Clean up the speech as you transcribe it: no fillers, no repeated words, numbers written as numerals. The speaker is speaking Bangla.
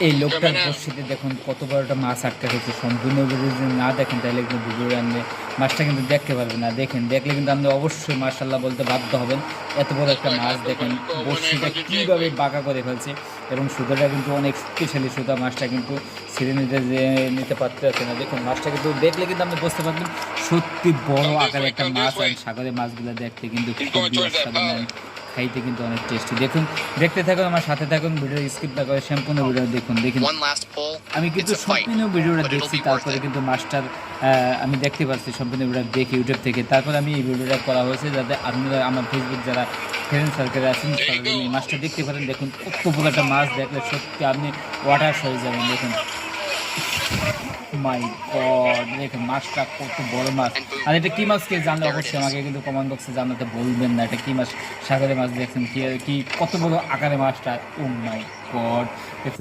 এই লোকটার বড়শিতে দেখুন কত বড় একটা মাছ আটকা গেছে। সম্পূর্ণ ভিডিও যদি না দেখেন তাহলে কিন্তু ভিডিও আপনি মাছটা কিন্তু দেখতে পারবেন না। দেখেন, দেখলে কিন্তু আপনি অবশ্যই মাশাআল্লাহ বলতে বাধ্য হবেন। এত বড় একটা মাছ দেখেন, বড়শিটা কীভাবে বাঁকা করে ফেলছে এবং সুতাটা কিন্তু অনেক শক্তিশালী সুতা। মাছটা কিন্তু ছিঁড়ে নিতে পারতেছে না। দেখুন মাছটা কিন্তু দেখলে কিন্তু আপনি বুঝতে পারবেন সত্যি বড় আকারে একটা মাছ। আর সাগরের মাছগুলো দেখতে কিন্তু খুবই অসাধারণ, খাইতে কিন্তু অনেক টেস্টি। দেখুন, দেখতে থাকুন, আমার সাথে থাকুন, ভিডিও স্কিপ না করে সম্পূর্ণ ভিডিও দেখুন। দেখুন আমি কিন্তু সম্পূর্ণ ভিডিওটা দেখছি, তারপরে কিন্তু মাস্টার আমি দেখতে পাচ্ছি সম্পূর্ণ ভিডিও দেখি ইউটিউব থেকে। তারপর আমি এই ভিডিওটা করা হয়েছে যাতে আপনারা আমার ফেসবুক যারা ফ্রেন্ড সার্কেলে আছেন তারা এই মাছটা দেখতে পারেন। দেখুন কত বড় একটা মাছ, দেখলে সত্যি আপনি ওয়াটার হয়ে যাবেন। দেখুন মাই গড, দেখুন মাছটা কত বড় মাছ। আর এটা কী মাছ কে জানলে অবশ্যই আমাকে কিন্তু কমেন্ট বক্সে জানাতে বলবেন না এটা কী মাছ। সাগরে মাছ দেখছেন কি কত বড় আকারে মাছটা। ও মাই গড।